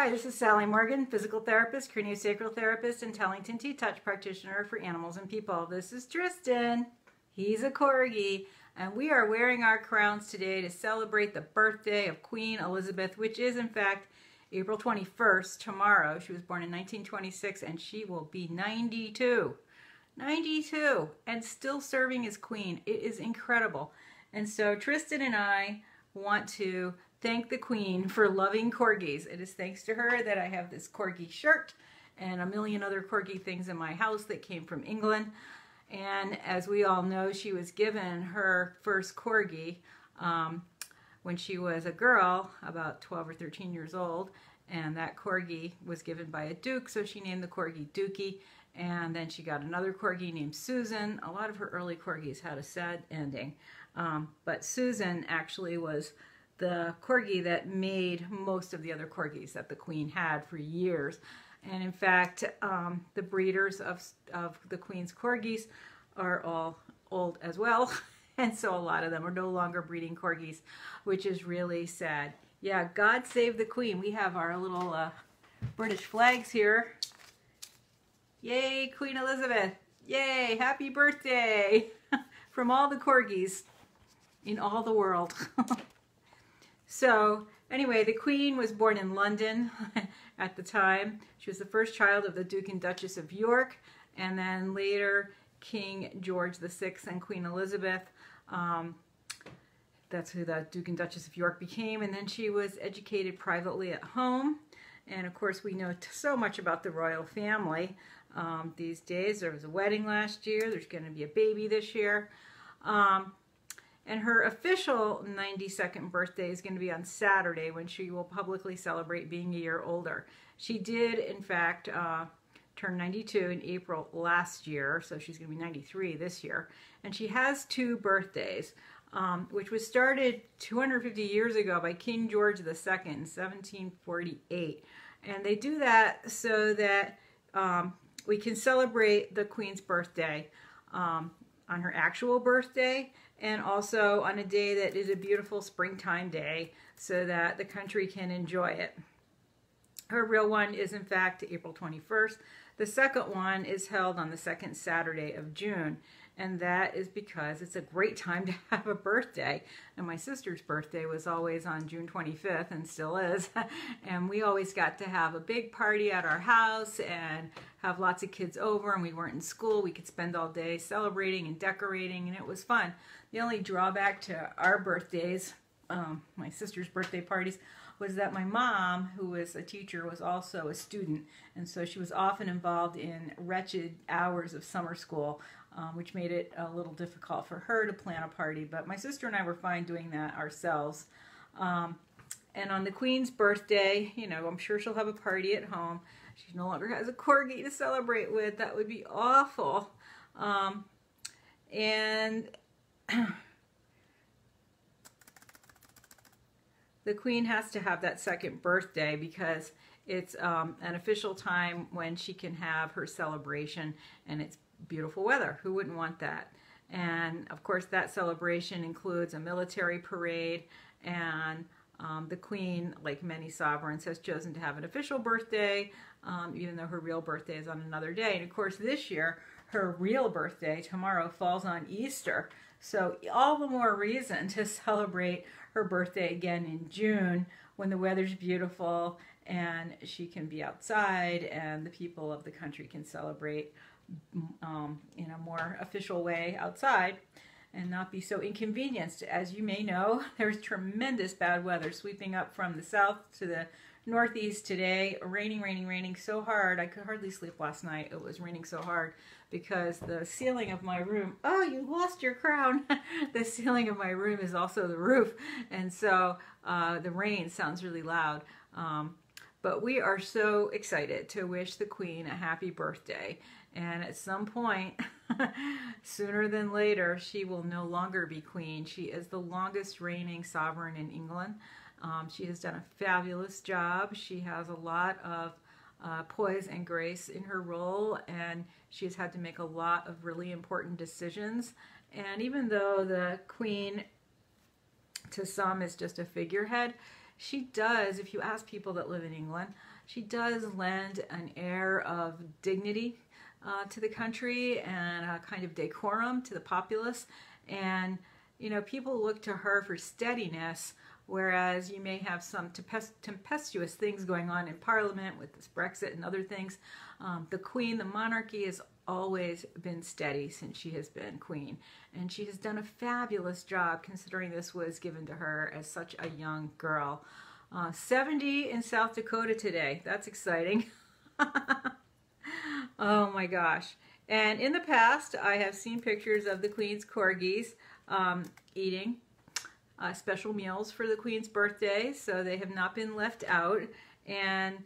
Hi, this is Sally Morgan, physical therapist, craniosacral therapist, and Tellington T-Touch practitioner for animals and people. This is Tristan. He's a Corgi, and we are wearing our crowns today to celebrate the birthday of Queen Elizabeth, which is in fact April 21st, tomorrow. She was born in 1926, and she will be 92. 92, and still serving as queen. It is incredible. And so Tristan and I want to thank the Queen for loving Corgis. It is thanks to her that I have this Corgi shirt and a million other Corgi things in my house that came from England. And as we all know, she was given her first Corgi when she was a girl, about 12 or 13 years old. And that Corgi was given by a duke, so she named the Corgi Dookie. And then she got another Corgi named Susan. A lot of her early Corgis had a sad ending. But Susan actually was the Corgi that made most of the other Corgis that the Queen had for years. And in fact, the breeders of the Queen's Corgis are all old as well. And so a lot of them are no longer breeding Corgis, which is really sad. Yeah, God save the Queen. We have our little British flags here. Yay, Queen Elizabeth. Yay, happy birthday from all the Corgis in all the world. So anyway, the Queen was born in London at the time. She was the first child of the Duke and Duchess of York, and then later King George VI and Queen Elizabeth. That's who the Duke and Duchess of York became. And then she was educated privately at home. And of course, we know so much about the royal family these days. There was a wedding last year. There's going to be a baby this year. And her official 92nd birthday is going to be on Saturday, when she will publicly celebrate being a year older. She did, in fact, turn 92 in April last year, so she's going to be 93 this year. And she has two birthdays, which was started 250 years ago by King George II in 1748. And they do that so that we can celebrate the Queen's birthday on her actual birthday, and also on a day that is a beautiful springtime day, so that the country can enjoy it. Her real one is in fact April 21st. The second one is held on the second Saturday of June, and that is because it's a great time to have a birthday. And my sister's birthday was always on June 25th, and still is. And we always got to have a big party at our house and have lots of kids over, and we weren't in school. We could spend all day celebrating and decorating, and it was fun. The only drawback to our birthdays, my sister's birthday parties, was that my mom, who was a teacher, was also a student, and so she was often involved in wretched hours of summer school, which made it a little difficult for her to plan a party. But my sister and I were fine doing that ourselves. And on the Queen's birthday, you know, I'm sure she'll have a party at home. She no longer has a Corgi to celebrate with. That would be awful. And the Queen has to have that second birthday because it's an official time when she can have her celebration, and it's beautiful weather. Who wouldn't want that? And of course, that celebration includes a military parade, and the Queen, like many sovereigns, has chosen to have an official birthday, even though her real birthday is on another day. And of course, this year, her real birthday, tomorrow, falls on Easter. So all the more reason to celebrate her birthday again in June, when the weather's beautiful and she can be outside, and the people of the country can celebrate in a more official way outside and not be so inconvenienced. As you may know, there's tremendous bad weather sweeping up from the south to the northeast today. Raining, raining, raining so hard. I could hardly sleep last night. It was raining so hard because the ceiling of my room, oh, you lost your crown. The ceiling of my room is also the roof. And so the rain sounds really loud. But we are so excited to wish the Queen a happy birthday. And at some point, sooner than later, she will no longer be Queen. She is the longest reigning sovereign in England. She has done a fabulous job. She has a lot of poise and grace in her role, and she has had to make a lot of really important decisions. And even though the Queen, to some, is just a figurehead, she does, if you ask people that live in England, she does lend an air of dignity to the country and a kind of decorum to the populace. And, you know, people look to her for steadiness, whereas you may have some tempestuous things going on in Parliament with this Brexit and other things. The Queen, the monarchy, has always been steady since she has been Queen. And she has done a fabulous job considering this was given to her as such a young girl. 70 in South Dakota today. That's exciting. Oh my gosh. And in the past, I have seen pictures of the Queen's Corgis eating special meals for the Queen's birthday, so they have not been left out. And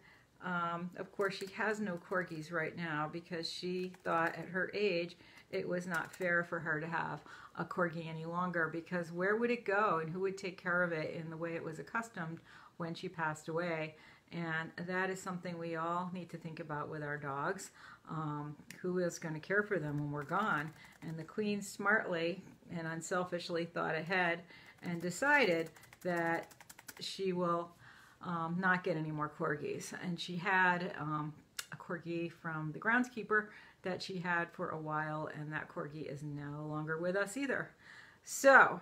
of course, she has no Corgis right now because she thought at her age it was not fair for her to have a Corgi any longer, because where would it go and who would take care of it in the way it was accustomed when she passed away? And that is something we all need to think about with our dogs. Who is going to care for them when we're gone? And the Queen smartly and unselfishly thought ahead and decided that she will not get any more Corgis. And she had a Corgi from the groundskeeper that she had for a while, and that Corgi is no longer with us either. So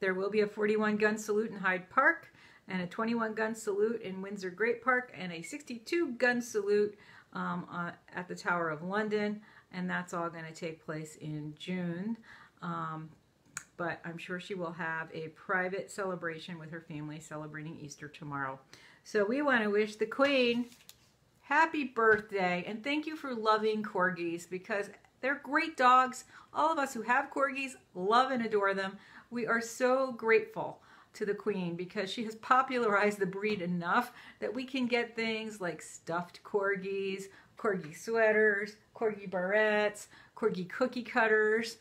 there will be a 41 gun salute in Hyde Park, and a 21 gun salute in Windsor Great Park, and a 62 gun salute at the Tower of London, and that's all going to take place in June. But I'm sure she will have a private celebration with her family celebrating Easter tomorrow. So we want to wish the Queen happy birthday, and thank you for loving Corgis, because they're great dogs. All of us who have Corgis love and adore them. We are so grateful to the Queen because she has popularized the breed enough that we can get things like stuffed Corgis, Corgi sweaters, Corgi barrettes, Corgi cookie cutters,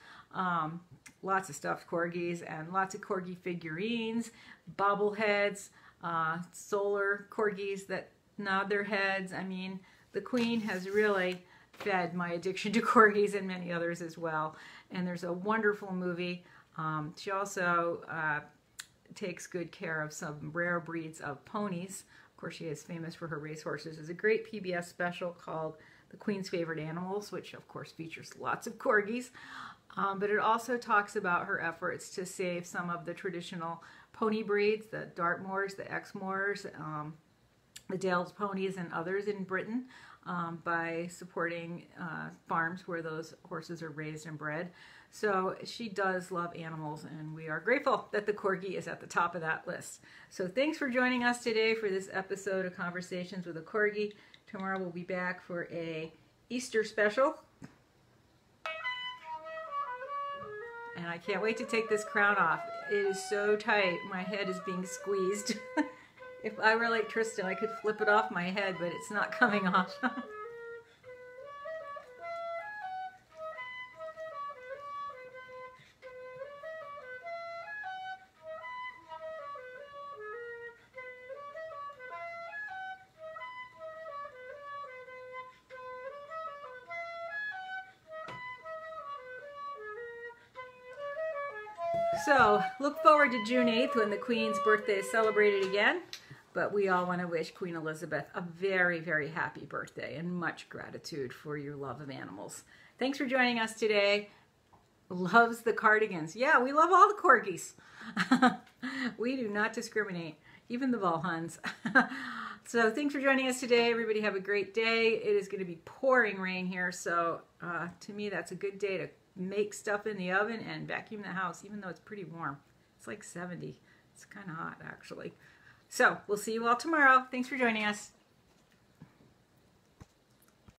lots of stuffed Corgis, and lots of Corgi figurines, bobbleheads, solar Corgis that nod their heads. I mean, the Queen has really fed my addiction to Corgis and many others as well. And there's a wonderful movie. She also takes good care of some rare breeds of ponies. Of course, she is famous for her racehorses. There's a great PBS special called The Queen's Favorite Animals, which of course features lots of Corgis. But it also talks about her efforts to save some of the traditional pony breeds, the Dartmoors, the Exmoors, the Dales ponies, and others in Britain, by supporting farms where those horses are raised and bred. So she does love animals, and we are grateful that the Corgi is at the top of that list. So thanks for joining us today for this episode of Conversations with a Corgi. Tomorrow we'll be back for a Easter special. And I can't wait to take this crown off. It is so tight. My head is being squeezed. If I were like Tristan, I could flip it off my head, but it's not coming off. So, look forward to June 8th when the Queen's birthday is celebrated again. But we all want to wish Queen Elizabeth a very, very happy birthday and much gratitude for your love of animals. Thanks for joining us today. Loves the cardigans. Yeah, we love all the Corgis. We do not discriminate, even the Volhuns. So thanks for joining us today. Everybody have a great day. It is going to be pouring rain here, so to me that's a good day to make stuff in the oven and vacuum the house, even though it's pretty warm. It's like 70. It's kind of hot, actually. So we'll see you all tomorrow. Thanks for joining us.